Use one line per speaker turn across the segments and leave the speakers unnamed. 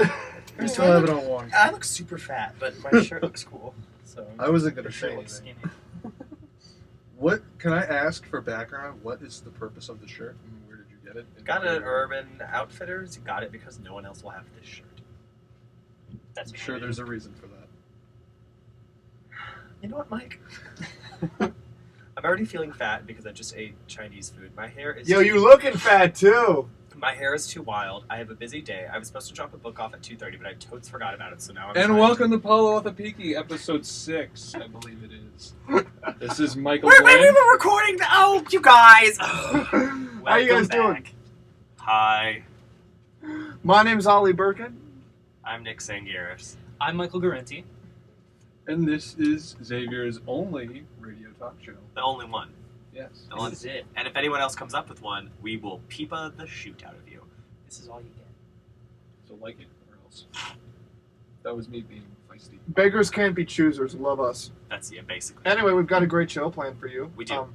You still have it on one.
I look super fat, but my shirt looks cool. So
I wasn't gonna
Your
say
shirt
anything.
looks skinny.
What can I ask for background? What is the purpose of the shirt? And where did you get it? And
got it at
where-
Urban Outfitters. Got it because no one else will have this shirt.
That's
I'm sure there's a reason for that.
You know what, Mike? I'm already feeling fat because I just ate Chinese food. My hair is
you looking fat too.
My hair is too wild. I have a busy day. I was supposed to drop a book off at 2:30, but I totes forgot about it. So now I'm.
And
trying
welcome to PalawaThepiki, episode 6, I believe it is. This is Michael
We
Glenn.
were recording. You guys.
How you guys doing?
Hi,
My name's Ollie Birkin.
I'm Nick Sangaris.
I'm Michael Garenti.
And this is Xavier's only radio talk show.
The only one.
Yes.
The only-
This is it.
And if anyone else comes up with one, we will peepa the shoot out of you.
This is all you get.
So like it or else. That was me being feisty.
Beggars can't be choosers. Love us.
That's basically.
Anyway, we've got a great show planned for you.
We do.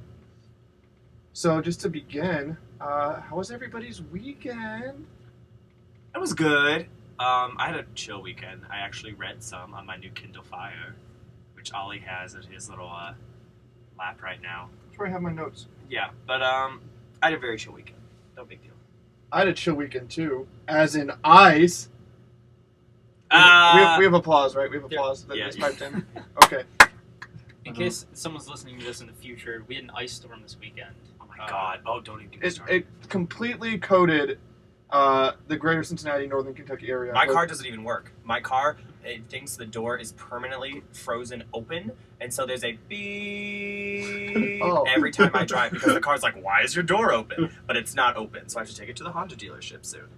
So just to begin, how was everybody's weekend?
It was good. I had a chill weekend. I actually read some on my new Kindle Fire, which Ollie has at his little lap right now.
That's where I have my notes.
Yeah, but I had a very chill weekend. No big deal.
I had a chill weekend too, as in eyes. We have applause, right? We have applause that
Yeah.
just piped in. Okay.
In case someone's listening to this in the future, we had an ice storm this weekend.
Oh my god. Oh, don't even get me
It
started.
completely coated the greater Cincinnati, northern Kentucky area.
My car doesn't even work. My car, it thinks the door is permanently frozen open, and so there's a beep every time I drive because the car's like, why is your door open? But it's not open, so I have to take it to the Honda dealership soon.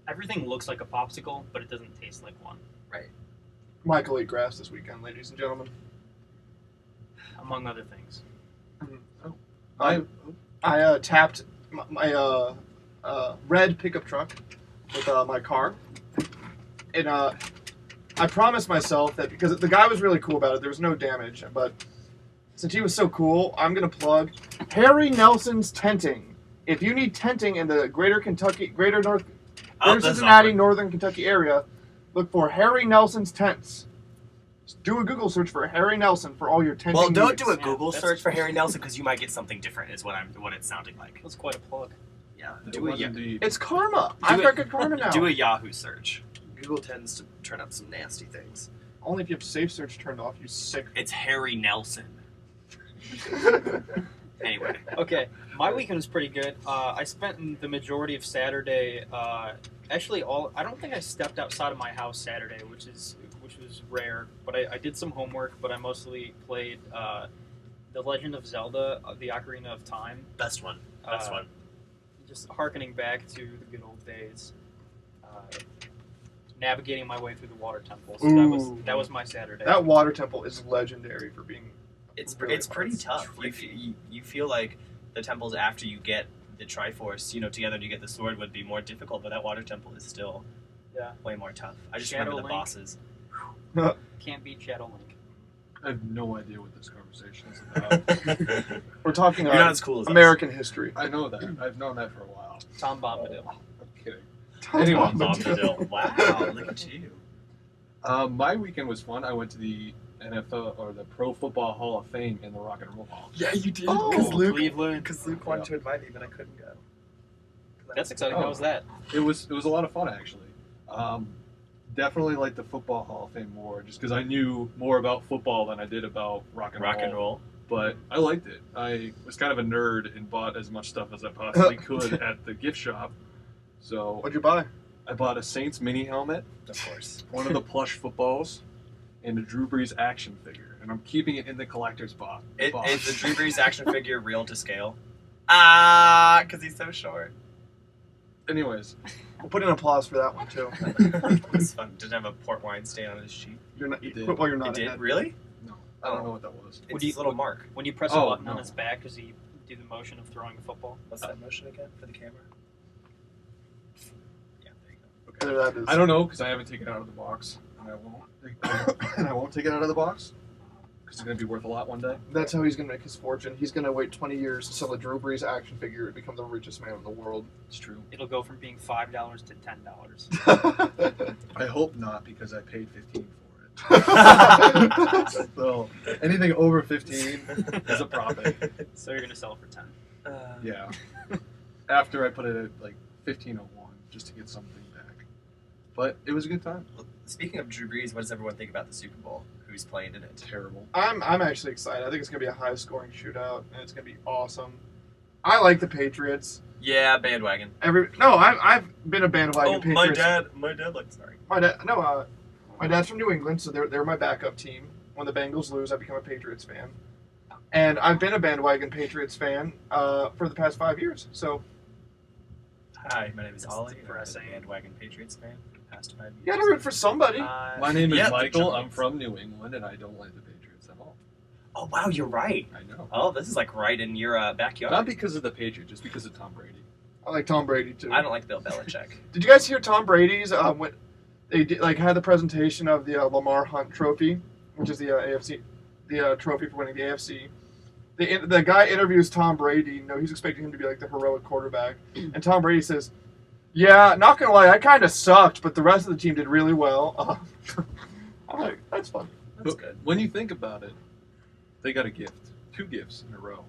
Everything looks like a popsicle, but it doesn't taste like one,
Right.
Michael ate grass this weekend, ladies and gentlemen.
among other things.
I tapped my red pickup truck with my car, and I promised myself that because the guy was really cool about it, there was no damage. But since he was so cool, I'm gonna plug Harry Nelson's Tenting. If you need tenting in the greater Cincinnati, northern Kentucky area, look for Harry Nelson's Tents. Just do a Google search for Harry Nelson for all your tenting
Well, don't
needs.
do a
Yeah,
Google
that's-
search for Harry Nelson because you might get something different. Is what it's sounding like.
That's quite a plug.
Yeah.
It
Do
was
a
indeed.
It's karma. I've got good karma now.
do a Yahoo search. Google tends to turn up some nasty things.
Only if you have safe search turned off, you sick.
It's Harry Nelson. Anyway.
Okay, my weekend was pretty good. I spent the majority of Saturday. Actually, I don't think I stepped outside of my house Saturday, which was rare. But I did some homework. But I mostly played The Legend of Zelda: The Ocarina of Time.
Best one. Best one.
Just harkening back to the good old days. Navigating my way through the water temples. So
Ooh.
that was my Saturday.
That water temple is legendary for being.
It's
really
pretty
fun.
tough. You feel like the temples after you get the Triforce, together and you get the sword would be more difficult, but that water temple is still way more tough. I just
Shadow
remember the
Link.
bosses.
Can't beat Shadow Link.
I have no idea what this conversation is about.
We're talking
You're not as cool as us.
American history.
I know that. I've known that for a while.
Tom Bombadil.
I'm kidding.
Anyway,
Anyway.
Bombadil. Wow, look at you.
My weekend was fun. I went to the NFL or the Pro Football Hall of Fame in the Rock and Roll Hall.
Yeah, you did.
Oh,
Cleveland.
Luke wanted to invite me, but I couldn't go.
That's exciting.
Oh.
How was that?
It was a lot of fun actually. Definitely like the Football Hall of Fame more, just because I knew more about football than I did about rock and roll. But I liked it. I was kind of a nerd and bought as much stuff as I possibly could at the gift shop. So
What'd you buy?
I bought a Saints mini helmet,
Of course.
one of the plush footballs, and a Drew Brees action figure. And I'm keeping it in the collector's box.
Is the Drew Brees action figure real to scale? Because he's so short.
Anyways,
We'll put in applause for that one too.
It was fun. Did it have a port wine stain on his cheek?
You're not.
It did.
Quit while you're
It
not.
did?
ahead.
Really?
no, I don't know what that was.
It's his little mark.
When you press a button on his back, does he do the motion of throwing a football?
What's that motion again for the camera? Yeah, there you go.
Okay.
There that is.
I don't know because I haven't taken it out of the box, and I won't. And I won't take it out of the box because it's going to be worth a lot one day.
That's how he's gonna make his fortune. He's gonna wait 20 years to sell a Drew Brees action figure and become the richest man in the world.
It's true.
It'll go from being $5 to $10.
I hope not, because I paid $15 for it. So anything over 15 is a profit.
So you're gonna sell it for 10.
Yeah. After I put it at like 15.01 just to get something back. But it was a good time.
Speaking of Drew Brees, what does everyone think about the Super Bowl? Who's playing in it?
Terrible.
I'm actually excited. I think it's gonna be a high scoring shootout, and it's gonna be awesome. I like the Patriots.
Yeah, bandwagon.
I've been a bandwagon
Oh,
Patriots.
my dad likes. Sorry.
My dad's from New England, so they're my backup team. When the Bengals lose, I become a Patriots fan, and I've been a bandwagon Patriots fan for the past 5 years. So
Hi, my name is
That's
Ollie. I'm a
depressing.
bandwagon Patriots fan for the past 5 years.
you gotta root for somebody.
My name is
Yeah,
Michael.
the
I'm from New England, and I don't like the Patriots at all.
Oh wow, you're right.
I know.
Oh, this is like right in your backyard.
Not because of the Patriots, just because of Tom Brady.
I like Tom Brady too.
I don't like Bill Belichick.
Did you guys hear Tom Brady's when they did, had the presentation of the Lamar Hunt Trophy, which is the AFC, the trophy for winning the AFC. The guy interviews Tom Brady. You know, he's expecting him to be like the heroic quarterback, and Tom Brady says, "Yeah, not gonna lie, I kind of sucked, but the rest of the team did really well." I'm like, that's fun.
That's
But
good.
when you think about it, they got a gift. 2 gifts in a row.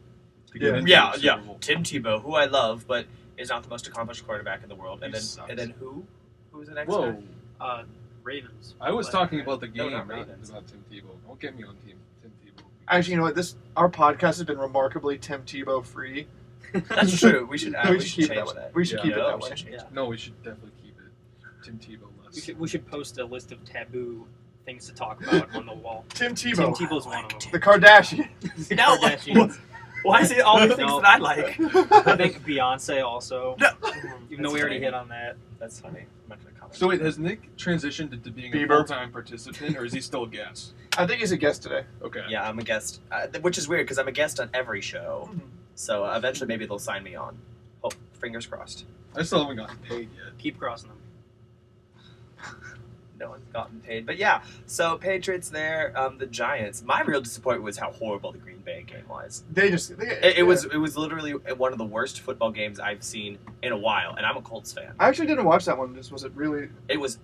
To
Yeah.
get into
Yeah,
the
yeah.
Super Bowl.
Tim Tebow, who I love, but is not the most accomplished quarterback in the world. And
He
then
sucks.
and then who? Who's the next
Whoa.
guy?
Ravens.
I was
But-
talking about the
No,
game,
not
not
Ravens.
about Tim Tebow. Don't get me on Tim Tebow.
Actually, you know what? Our podcast has been remarkably Tim Tebow free.
That's true. We should
We should keep it that
change
way.
that.
We should
Yeah.
keep it
Yeah,
that
we
way.
should change
Yeah.
it.
No, we should definitely keep it Tim Tebow less.
We should post a list of taboo things to talk about on the wall.
Tim
Tim
Tebow,
Tebow's one of them.
the Kardashians.
The
No,
Kardashians.
Why is it all the things
No.
that I like?
I think Beyonce also.
No.
Even though we already hit on that.
That's funny. I'm not gonna comment.
So wait, has Nick transitioned into being
Bieber.
a full-time participant, or is he still a guest?
I think he's a guest today.
Okay.
Yeah, I'm a guest, which is weird because I'm a guest on every show. So eventually, maybe they'll sign me on. Oh, fingers crossed.
I still haven't gotten paid yet.
Keep crossing them.
No one's gotten paid, but yeah. So Patriots there, the Giants. My real disappointment was how horrible the Green Bay game was. It was literally one of the worst football games I've seen in a while, and I'm a Colts fan.
I actually didn't watch that one. Was it really?
It was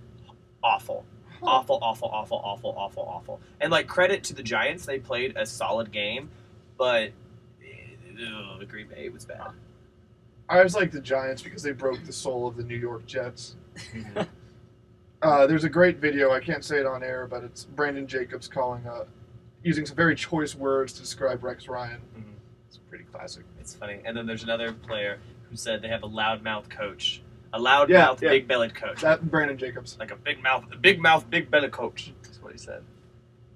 awful. Awful, awful, awful, awful, awful, awful. And like credit to the Giants, they played a solid game, but the Green Bay was bad.
I always like the Giants because they broke the soul of the New York Jets. There's a great video. I can't say it on air, but it's Brandon Jacobs using some very choice words to describe Rex Ryan.
Mhm.
It's pretty classic.
It's funny. And then there's another player who said they have a loudmouth coach, a
Yeah,
loudmouth,
yeah.
big-bellied coach,
That Brandon Jacobs.
like a big mouth, big-bellied coach. That's what he said.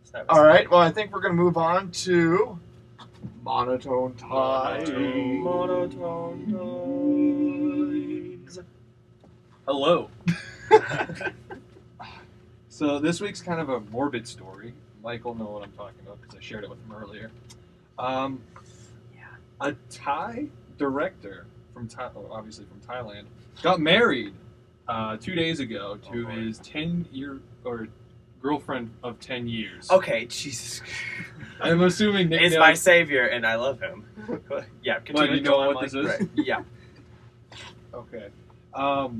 So that was
All right. Well, I think we're gonna move on to monotone time.
Monotone noise.
Hello. So this week's kind of a morbid story. Michael know what I'm talking about because I shared it with him earlier. A Thai director from obviously from Thailand got married 2 days ago to his 10-year or girlfriend of 10 years.
Okay, Jesus.
I'm assuming Nick
Is
knows-
my savior, and I love him. Yeah,
But
continue.
you know
Go on,
what this
Mike.
is?
Right. Yeah.
Okay. Now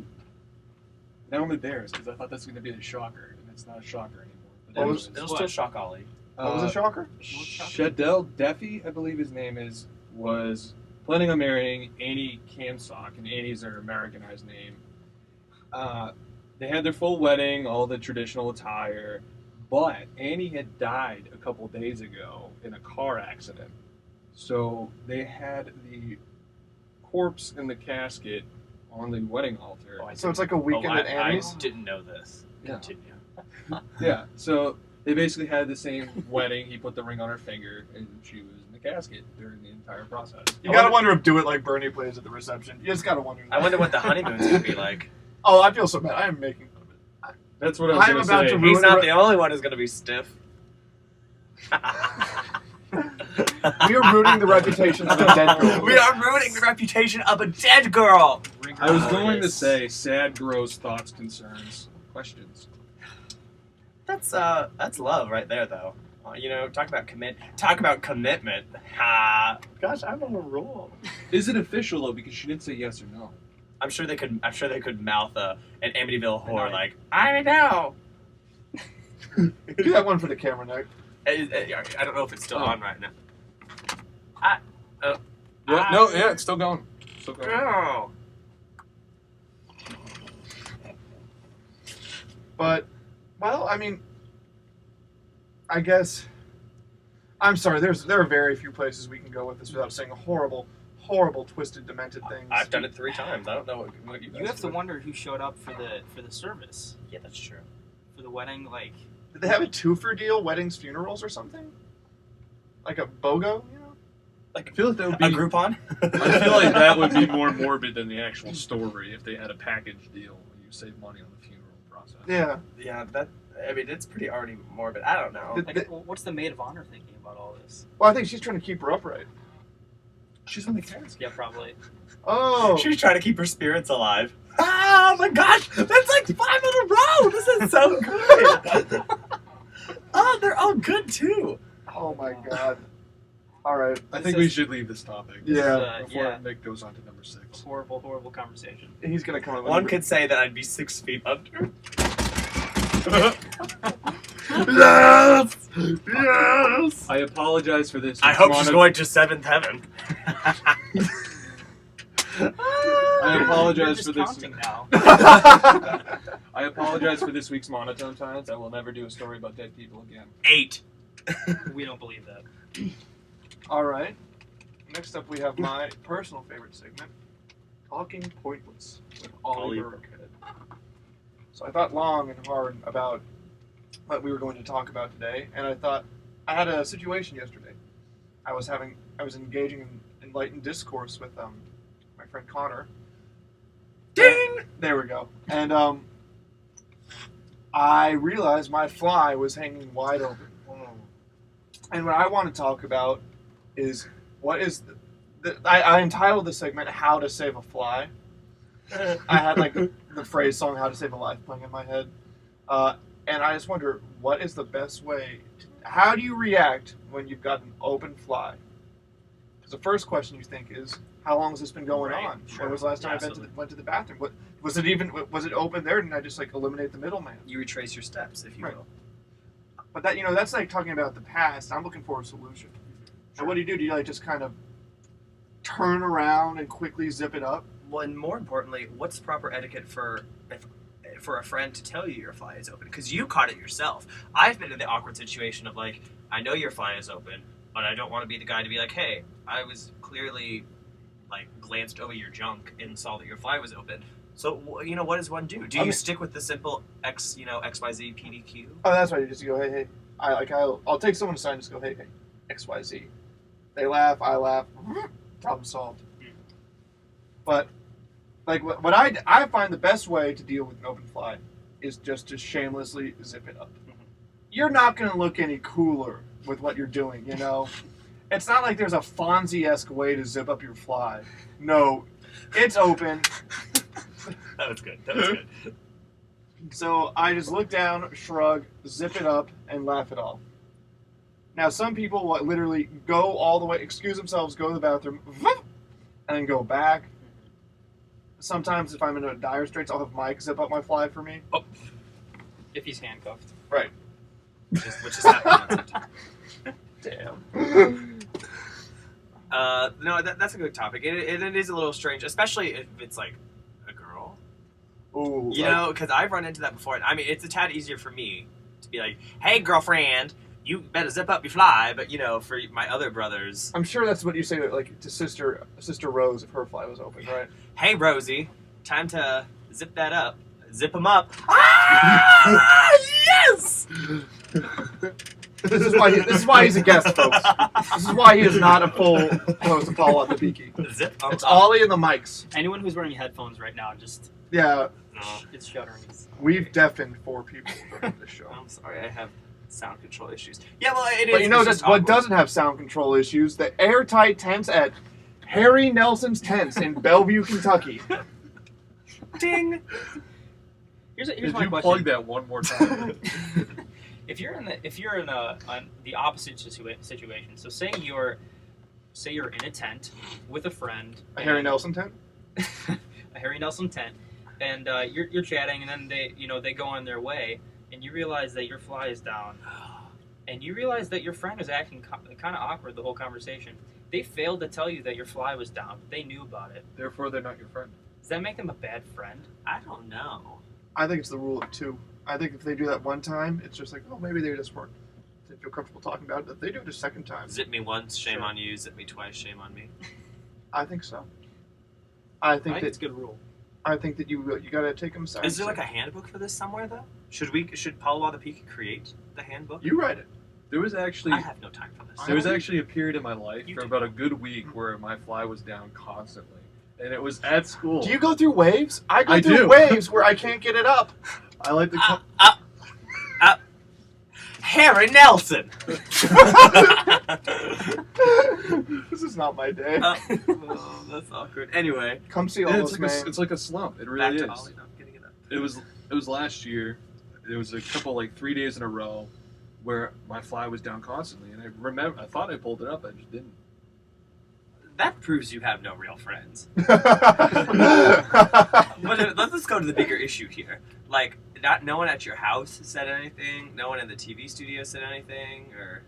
I'm embarrassed because I thought that's going to be a shocker, and it's not a shocker anymore. But
What was-
anyways.
It'll still shock Ollie.
What was a shocker?
Shadell Deffy, I believe his name is, was planning on marrying Annie Kamsock, and Annie's her Americanized name. They had their full wedding, all the traditional attire, but Annie had died a couple days ago in a car accident. So they had the corpse in the casket on the wedding altar.
So it's like a weekend at Annie's?
I didn't know this.
Yeah.
Continue.
Yeah, so they basically had the same wedding. He put the ring on her finger, and she was in the casket during the entire process.
You gotta wonder if Do It Like Bernie plays at the reception. You just gotta wonder.
I wonder what the honeymoon's gonna be like.
Oh, I feel so bad. I am making fun of it.
That's what I was
I'm
going to
about
say.
to ruin
He's not the only one who's gonna be stiff.
We are ruining the reputation of a dead girl.
We are ruining the reputation of a dead girl.
I was going to say sad, gross thoughts, concerns, questions.
That's love right there, though. Talk about commitment. Ha! Gosh, I'm on a roll.
Is it official, though, because she didn't say yes or no?
I'm sure they could mouth an Amityville horror like, I know.
Do that one for the camera, Nick.
I don't know if it's still on right now.
It's still going.
Oh.
But, well, I mean, I guess. I'm sorry. There are very few places we can go with this without saying horrible, twisted, demented things.
I've done it 3 times. I don't know what you guys
You have to
do.
wonder who showed up for the service,
Yeah, that's true.
for the wedding. Like,
Did they have a twofer deal? Weddings, funerals, or something? Like a BOGO, you know?
I feel like that would
A
be.
Groupon?
I feel like that would be more morbid than the actual story if they had a package deal where you save money on the funeral process.
Yeah.
Yeah, it's pretty already morbid. I don't know.
what's the maid of honor thinking about all this?
Well, I think she's trying to keep her upright.
She's on the cast.
Yeah, probably.
Oh.
She's trying to keep her spirits alive. Oh my gosh! That's like 5 in a row! This is so good! Oh, they're all good too!
Oh my god. All right.
I think we should leave this topic.
Yeah.
Before Nick goes on to number 6.
Horrible conversation.
He's gonna come up with
One could say that I'd be 6 feet under.
Yes! Yes!
I apologize for this.
I hope she's going to 7th heaven.
I apologize for
You're
this.
just counting now.
I apologize for this week's monotone times. I will never do a story about dead people again.
8.
We don't believe that.
All right. Next up, we have my personal favorite segment, Talking Pointless with Ollie Burkhead. So I thought long and hard about what we were going to talk about today, and I thought I had a situation yesterday. I was engaging in enlightened discourse with my friend Connor.
Ding!
There we go. And I realized my fly was hanging wide open. And what I want to talk about is what is I entitled the segment "How to Save a Fly." I had like the phrase song "How to Save a Life" playing in my head, and I just wonder what is the best way. How do you react when you've got an open fly? Because the first question you think is, how long has this been going on?
Sure.
When was the last time I went to the bathroom? What was it open there? Didn't I just like eliminate the middleman?
You retrace your steps, if you will.
But that's like talking about the past. I'm looking for a solution. So what do? Do you like just kind of turn around and quickly zip it up?
Well, and more importantly, what's proper etiquette for a friend to tell you your fly is open? Because you caught it yourself. I've been in the awkward situation of like, I know your fly is open, but I don't want to be the guy to be like, hey, I was clearly like glanced over your junk and saw that your fly was open. So, what does one do? Do you stick with the simple XYZ, PDQ?
Oh, that's right. You just go, hey. I'll take someone aside and just go, hey, XYZ. They laugh, I laugh. Problem solved. But like what I find the best way to deal with an open fly is just to shamelessly zip it up. You're not going to look any cooler with what you're doing, you know? It's not like there's a Fonzie-esque way to zip up your fly. No, it's open.
That was good.
So I just look down, shrug, zip it up, and laugh it off. Now, some people will literally go all the way, excuse themselves, go to the bathroom, and then go back. Sometimes, if I'm in a dire straits, I'll have Mike zip up my fly for me.
Oh.
If he's handcuffed.
Right.
Which is happening.
Damn.
No, that's a good topic. It is a little strange, especially if it's like a girl.
Ooh.
Because I've run into that before. I mean, it's a tad easier for me to be like, hey, girlfriend, you better zip up your fly. But, for my other brothers.
I'm sure that's what you say like to Sister Rose if her fly was open, right?
Hey, Rosie, time to zip that up. Zip them up. Ah! Yes!
This is why he's a guest, folks. This is why he is not a full host of PalawaThepiki.
Zip them
It's
up.
Ollie and the mics.
Anyone who's wearing headphones right now, just
Yeah,
it's shuddering.
we've deafened 4 people for this show.
I'm sorry, I have sound control issues. Yeah, well, it is.
But
it's
that's
just
what
awkward.
doesn't have sound control issues? The airtight tents at Harry Nelson's Tents in Bellevue, Kentucky.
Ding!
Here's
Did
my
you
question.
plug that one more time?
If you're in the opposite situation, so say you're in a tent with a friend.
A Harry Nelson tent?
a Harry Nelson tent, and you're chatting, and then they go on their way, and you realize that your fly is down, and you realize that your friend was acting kind of awkward the whole conversation. They failed to tell you that your fly was down. But they knew about it.
Therefore, they're not your friend.
Does that make them a bad friend?
I don't know.
I think it's the rule of 2. I think if they do that one time, it's just like, oh, maybe they just weren't. They feel comfortable talking about it. But if they do it a second time.
Zip me once, shame on you. Zip me twice, shame on me.
I think so. I think
it's a good rule.
I think that you gotta take them aside.
Is there like a handbook for this somewhere though? Should PalawaThepiki create the handbook?
You write it.
There was actually
I have no time for this.
there was actually a period in my life
You
for
do.
about a good week where my fly was down constantly, and it was at school.
Do you go through waves? I go
I
through
do.
waves where I can't get it up.
I like the.
Harry Nelson.
This is not my day.
Oh, that's awkward. Anyway,
Come see all
Yeah,
those
it's like a slump. It
back
really
to
is.
Ollie. No, I'm getting it up.
It was last year. There was a couple 3 days in a row where my fly was down constantly, and I thought I pulled it up, I just didn't.
That proves you have no real friends.
man.
But let's go to the bigger issue here. Like, no one at your house said anything. No one in the TV studio said anything, or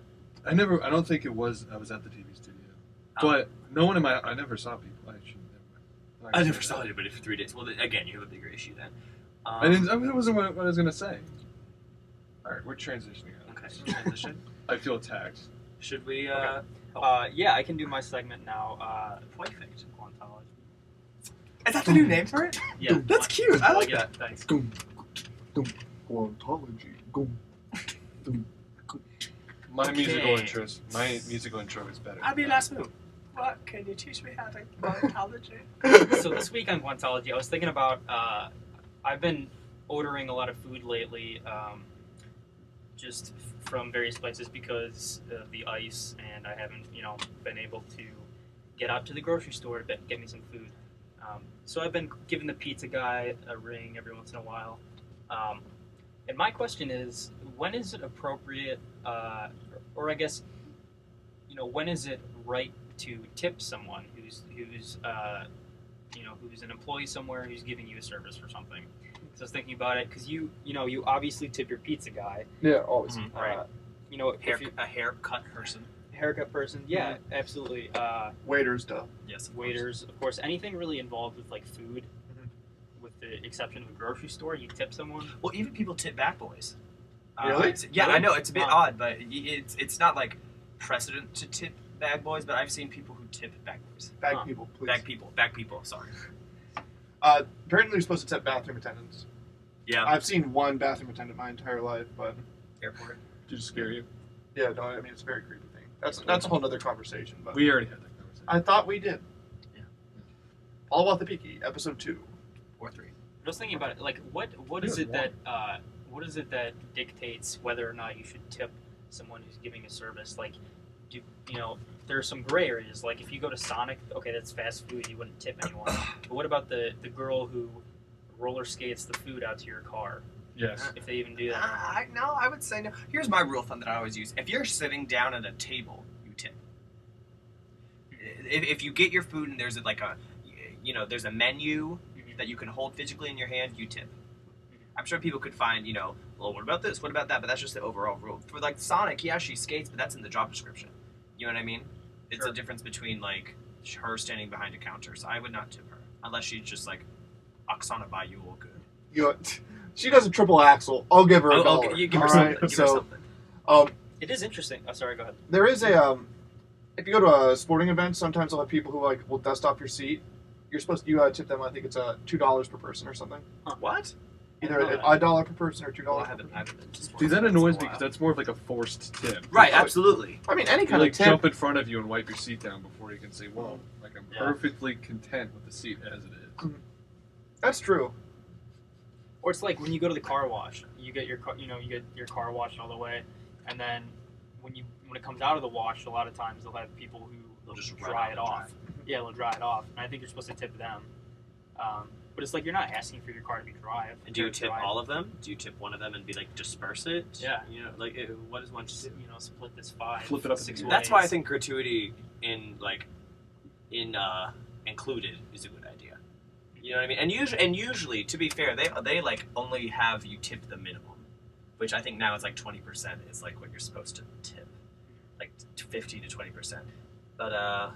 I don't think I was at the TV studio, but no one I never saw people.
I never saw anybody for 3 days. Well, again, you have a bigger issue then.
That wasn't what I was gonna say. All right, we're transitioning.
Okay, transition.
I feel attacked.
Should we?
Yeah, I can do my segment now.
Perfect.
Quantology.
Is that the new name for it?
Yeah,
That's cute. I like that.
Thanks.
Ontology.
My musical
Okay.
intro is better.
I'll be last move. What? Can you teach me how to ontology?
So this week on Quantology, I was thinking about. I've been ordering a lot of food lately, just from various places because of the ice, and I haven't, been able to get out to the grocery store to get me some food. So I've been giving the pizza guy a ring every once in a while. And my question is, when is it appropriate, or I guess, when is it right to tip someone who's an employee somewhere who's giving you a service for something? So I was thinking about it because you obviously tip your pizza guy,
Yeah, always.
right? If you're
A haircut person.
haircut person, yeah, absolutely.
Waiters, duh.
Yes. of course.
Waiters, of course, anything really involved with food,
Mhm.
with the exception of a grocery store, you tip someone.
Well, even people tip bag boys.
Really?
Yeah,
Really?
I know it's a bit
Huh.
odd, but it's not like precedent to tip bag boys. But I've seen people who tip bag boys.
Bag
Huh.
people, please.
Bag people. Sorry.
Apparently you're supposed to tip bathroom attendants.
Yeah.
I've seen one bathroom attendant my entire life, but
Airport.
Did it scare you?
yeah, no, I mean it's a very creepy thing. That's a whole other conversation. But
We already had that conversation.
I thought we did.
Yeah.
PalawaThepiki, episode 2.
Or 3.
I was thinking about it, what is it that dictates whether or not you should tip someone who's giving a service? There are some gray areas. Like if you go to Sonic, okay, that's fast food, you wouldn't tip anyone. But what about the girl who roller skates the food out to your car?
Yes.
If they even do that.
I would say no. Here's my rule of thumb that I always use: if you're sitting down at a table, you tip. If you get your food and there's there's a menu that you can hold physically in your hand, you tip. I'm sure people could find, well, what about this? What about that? But that's just the overall rule. For Sonic, yeah, she skates, but that's in the job description. You know what I mean? It's
Sure.
a difference between her standing behind a counter. So I would not tip her unless she's just Oksana Bayul good.
She does a triple axel. I'll give her a dollar.
Okay, you give her
All
something.
right,
Give her
so,
something.
It is interesting. Oh, sorry, go ahead.
there is a if you go to a sporting event, sometimes they'll have people who will dust off your seat. You're supposed to tip them. I think it's $2 per person or something.
What?
Either
I
a $1 per person or $2
Well, I
per
haven't
person.
been to sports
See, that
events in
annoys
a
me
while.
because that's more of a forced tip.
Right, absolutely.
I mean, any
They
kind of tip.
jump in front of you and wipe your seat down before you can say, "Whoa!" I'm
Yeah.
perfectly content with the seat as it is.
That's true.
Or it's like when you go to the car wash, you get your car washed all the way, and then when it comes out of the wash, a lot of times they'll have people who
They'll just
dry
run
it
out
off.
and
Yeah, they'll dry it off, and I think you're supposed to tip them. But it's like you're not asking for your car to be dry.
And do you tip all of them? Do you tip one of them and be disperse it?
Yeah.
What is one?
Split this 5.
Flip it up
6
into
ways.
That's why I think gratuity included is a good idea. You know what I mean? And usually, to be fair, they like only have you tip the minimum, which I think now is like 20% is like what you're supposed to tip, like 15 to 20%. But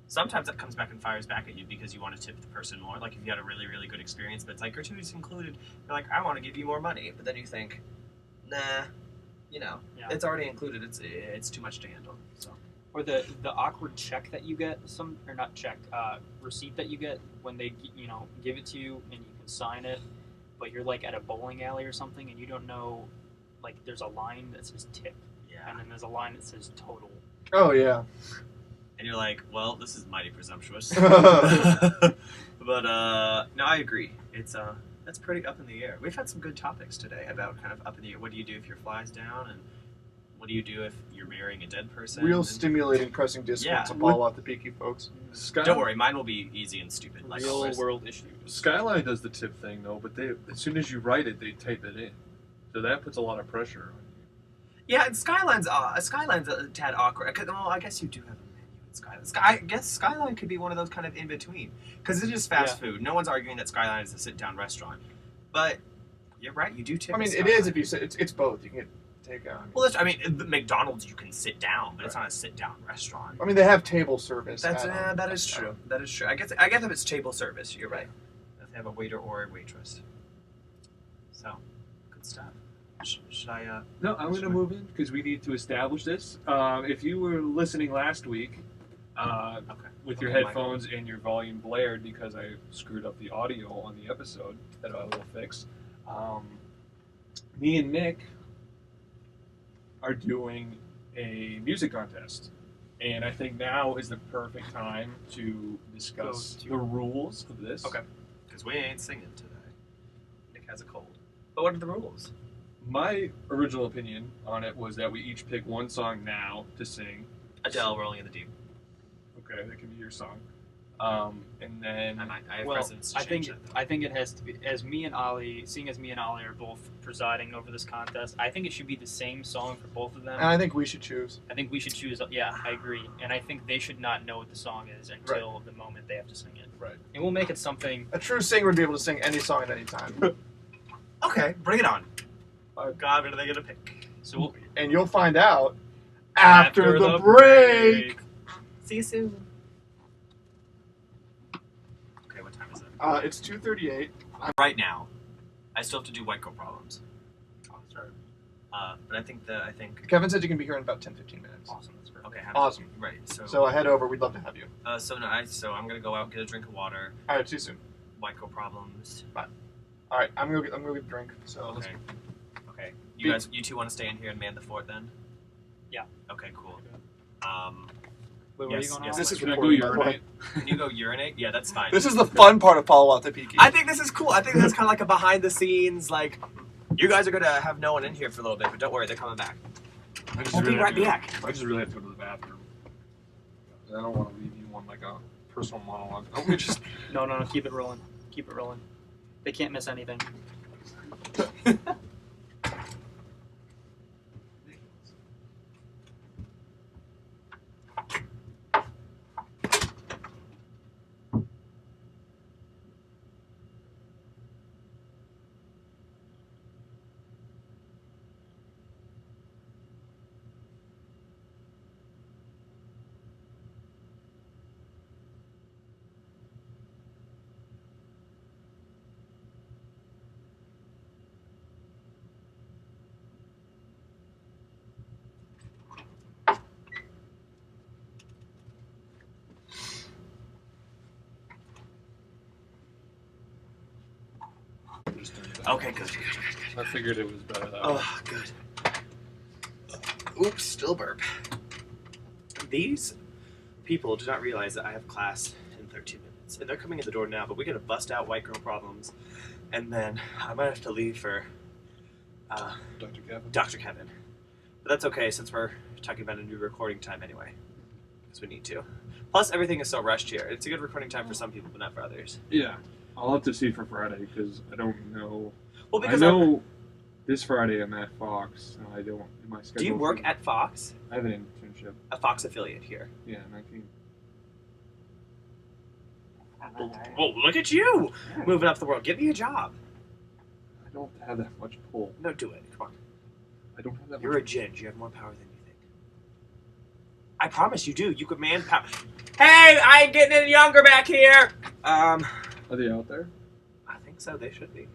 sometimes that comes back and fires back at you because you want to tip the person more. Like if you had a really, really good experience, but it's like gratuities included, you're like, I want to give you more money, but then you think, nah, you know, it's already included. It's too much to handle. So.
Or the awkward check that you get, receipt that you get when they give it to you and you can sign it, but you're like at a bowling alley or something and you don't know, like there's a line that says tip, and then there's a line that says total.
Oh yeah.
And you're like, well, this is mighty presumptuous. But no, I agree. That's pretty up in the air. We've had some good topics today about kind of up in the air. What do you do if your fly's down, and what do you do if you're marrying a dead person?
Real stimulating pressing discourse on PalawaThepiki, folks.
Don't worry, mine will be easy and stupid. Like
real world issues.
Skyline does the tip thing though, but as soon as you write it, they type it in, so that puts a lot of pressure on you.
Yeah, and Skyline's a tad awkward. Well, I guess you do have a menu in Skyline. I guess Skyline could be one of those kind of in between because it is fast food. No one's arguing that Skyline is a sit down restaurant, but you're right. You do tip.
I mean, it is if you say it's both. You can get takeout.
Well, the McDonald's you can sit down, but it's not a sit down restaurant.
I mean, they have table service.
That is true. That is true. I guess if it's table service, you're right. They have a waiter or a waitress. So, good stuff. Should I?
No, I'm going to move in because we need to establish this. If you were listening last week with your headphones and your volume blared because I screwed up the audio on the episode that I will fix, me and Nick are doing a music contest. And I think now is the perfect time to discuss the rules of this.
Okay. Because we ain't singing today. Nick has a cold. But what are the rules?
My original opinion on it was that we each pick one song now to sing.
Adele, Rolling in the Deep.
Okay, that can be your song. And then
I have precedence to change that,
I think it has to be as me and Ali are both presiding over this contest. I think it should be the same song for both of them.
And I think we should choose.
I think we should choose. Yeah, I agree. And I think they should not know what the song is until the moment they have to sing it.
Right.
And we'll make it something.
A true singer would be able to sing any song at any time.
Okay, bring it on. Oh God, what are they gonna pick?
And you'll find out after the break.
See you soon. Okay, what time is it?
It's 2:38.
Right now, I still have to do White Girl Problems. Oh, sorry. But I think
Kevin said you can be here in about 10-15 minutes.
Awesome. That's perfect. Okay.
Awesome.
Right.
So head over. We'd love to have you.
So I'm gonna go out, get a drink of water.
All right. See you soon.
White Girl Problems.
Bye. All right. I'm gonna get a drink. So
okay. Okay. You two want to stay in here and man the fort then?
Yeah.
Okay. Cool.
Wait, where are you going?
This is
Can I go
recording.
urinate?
Can you go urinate? Yeah, that's fine.
This is the fun part of PalawaThepiki.
I think this is cool. I think this is kind of like a behind the scenes, like, you guys are going to have no one in here for a little bit, but don't worry, they're coming back. We'll be right back.
I just really have to go to the bathroom. I don't want to leave you on like a personal monologue. Don't we just...
No, keep it rolling. Keep it rolling. They can't miss anything.
Okay, good.
I figured it was better that way.
Oh, good. Oops, still burp. These people do not realize that I have class in 13 minutes. And they're coming in the door now, but we gotta bust out White Girl Problems. And then I might have to leave for Dr. Kevin. But that's okay since we're talking about a new recording time anyway. Because we need to. Plus, everything is so rushed here. It's a good recording time for some people, but not for others.
Yeah. I'll have to see for Friday because I don't know.
Well, because
I know this Friday I'm at Fox. I don't. My schedule.
Do you work at Fox?
I have an internship.
A Fox affiliate here.
Yeah, 19.
Whoa, look at you! Moving up the world. Give me a job.
I don't have that much pull.
No, do it. Come on.
I don't have that
You're
much
a Jin. You have more power than you think. I promise you do. You could manpower. Hey, I'm getting in younger back here!
Are they out there?
I think so. They should be.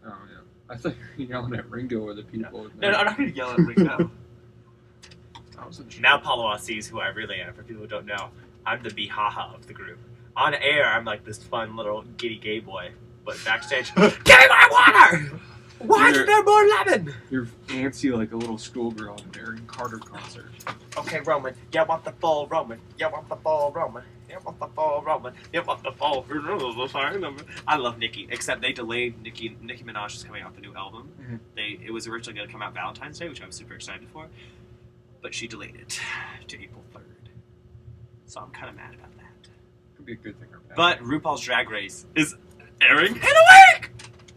Oh, yeah. I thought you were yelling at Ringo or the people.
No, I'm not going to yell at Ringo.
I wasn't sure.
Now Palawa sees who I really am. For people who don't know, I'm the bihaha of the group. On air, I'm like this fun little giddy gay boy. But backstage, give me my water! Why isn't there more lemon?
You're antsy like a little schoolgirl at an Aaron Carter concert.
Okay, Roman. You want the full Roman. You want the full Roman. You want the full Roman. You want the full. I love Nicki, except they delayed Nicki Minaj is coming out with a new album.
Mm-hmm.
It was originally going to come out Valentine's Day, which I was super excited for, but she delayed it to April 3rd. So I'm kind of mad about that.
Could be a good thing or bad.
But RuPaul's Drag Race is airing in a week!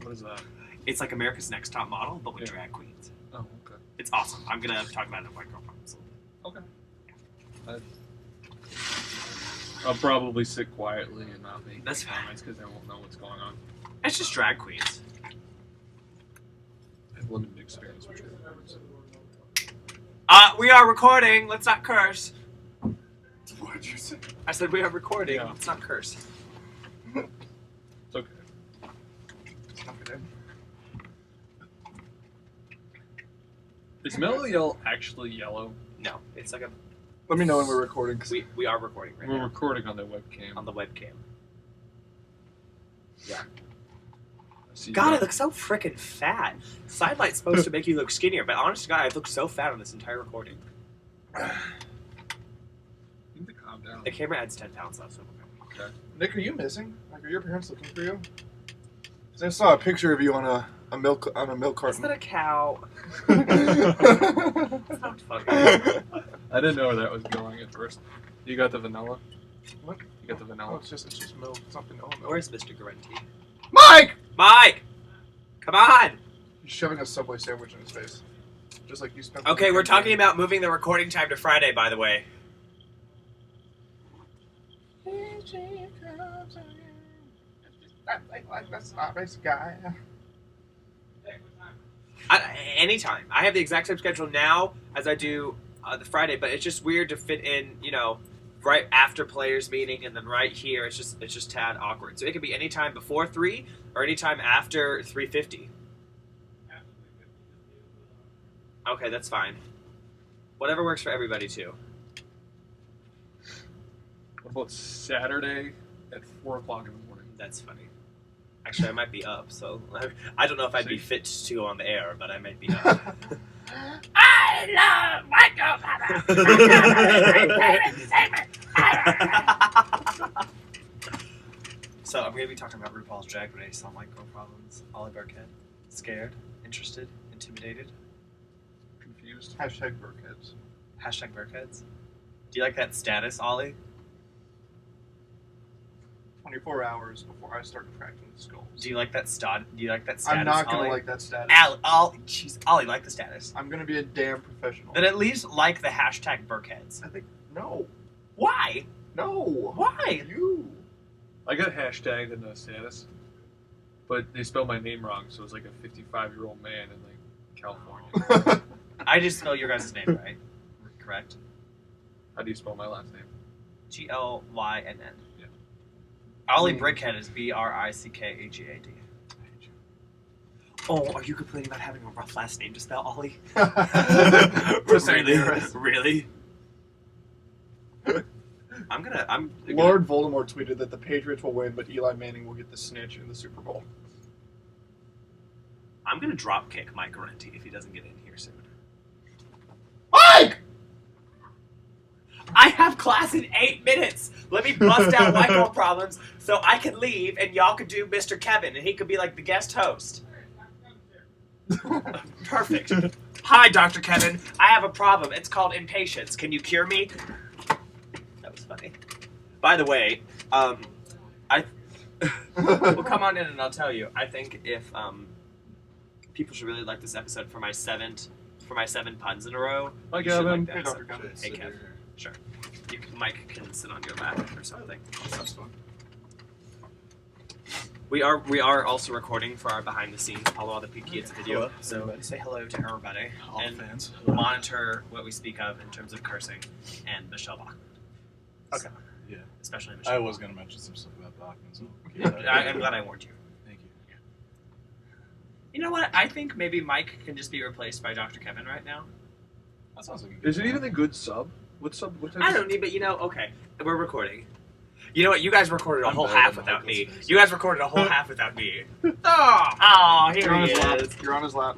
What is that?
It's like America's Next Top Model, but with drag queens.
Oh, okay.
It's awesome. I'm going to talk about it in White Girl Problems a little bit.
Okay. I'll probably sit quietly and not make
That's
comments because I won't know what's going on.
It's just drag queens.
I have limited experience with drag queens.
We are recording. Let's not curse.
What did you say?
I said we are recording.
Yeah.
Let's not curse.
It's okay. Is Mellow Yell actually yellow?
No, it's like a.
Let me know when we're recording.
We are recording right
We're
now
recording on the webcam.
on the webcam.
I see
God, I
that.
look so freaking fat. Sidelight's supposed to make you look skinnier, but honest to God, I look so fat on this entire recording.
You need to calm down.
The camera adds 10 pounds though, so okay.
Okay.
Nick, are you missing? Like, are your parents looking for you? 'Cause I saw a picture of you on a milk
Is
carton.
that a cow? That's not funny.
I didn't know where that was going at first. You got the vanilla?
What?
You got the
Oh,
vanilla?
it's just milk. It's not vanilla milk.
Where's Mr. Garenti?
Mike?
Mike! Come on!
He's shoving a Subway sandwich in his face. Just like you spent.
Okay, we're talking about moving the recording time to Friday, by the way.
That's not nice guy.
Anytime. I have the exact same schedule now as I do the Friday, but it's just weird to fit in, right after players meeting and then right here. It's just tad awkward. So it could be anytime before 3 or anytime after 3:50. Okay, that's fine. Whatever works for everybody too.
What about Saturday at 4 o'clock in the morning?
That's funny. Actually, I might be up, so I don't know if I'd be fit to go on the air, but I might be up. I love Michael So I'm going to be talking about RuPaul's Drag Race on White Girl Problems. Ollie Burkhead. Scared? Interested? Intimidated?
Confused?
Hashtag Burkheads.
Hashtag Burkheads. Do you like that status, Ollie?
24 hours before I start cracking the skulls.
Do you like that status?
I'm not gonna
Ollie?
like that status.
Ollie, like the status.
I'm gonna be a damn professional.
Then at least like the hashtag Burkheads.
I think no.
Why?
No.
Why?
You.
I got hashtagged in the status, but they spelled my name wrong, so it's like a 55-year-old man in like California.
I just spell your guys' name right. Correct?
How do you spell my last name?
Glynn.
Yeah.
Ollie Brickhead is Brickagad. Oh, are you complaining about having a rough last name to spell, Ollie? Really?
Lord Voldemort tweeted that the Patriots will win, but Eli Manning will get the snitch in the Super Bowl.
I'm gonna drop kick Mike Garenti if he doesn't get in here soon.
Mike!
I have class in 8 minutes. Let me bust out White Girl Problems so I can leave and y'all could do Mr. Kevin and he could be like the guest host. Perfect. Hi, Dr. Kevin. I have a problem. It's called impatience. Can you cure me? That was funny. By the way, well, come on in and I'll tell you. I think if people should really like this episode for my 7 puns in a row.
Hi,
you should
Kevin.
like that
Hey,
episode.
Dr. Kevin.
Hey, Kev. Sure. Mike can sit on your lap or something.
That's fun.
We are also recording for our behind the scenes PalawaThepiki Kids video.
Hello,
So
everybody.
say hello to everybody
All
and
fans.
monitor what we speak of in terms of cursing and Michelle Bachman.
Okay. Yeah.
Especially Michelle.
I was going to mention some stuff about Bachman, so
I'm glad I warned you.
Thank you.
You know what? I think maybe Mike can just be replaced by Dr. Kevin right now.
That sounds like a good
Is it even a good sub? What sub? What type
I
of
don't need, but okay, we're recording. You know what? You guys recorded a
I'm
whole
better
half
than
without
Michael's
me.
face.
You guys recorded a whole half without me.
Oh,
Here
you're on
he
his lap.
is.
You're on his lap.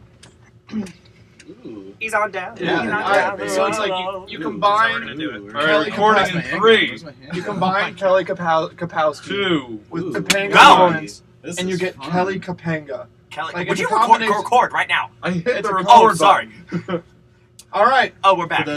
Ooh.
He's on down.
Yeah,
He's on
I-
down.
so it's like you combine-
We're gonna do it.
Ooh,
All right,
Kelly
recording
Kapowski.
in 3,
Where's my hand?
You combine Kelly Kapowski
2.
with
Ooh.
Topanga
Go!
Lawrence,
This
and you
is
get
fun.
Kelly Kapanga.
Kelly,
Like,
would
it's
you
a combination-
record right now?
I hit
It's
the
a
record
Oh, sorry.
button.
All right.
Oh, we're back.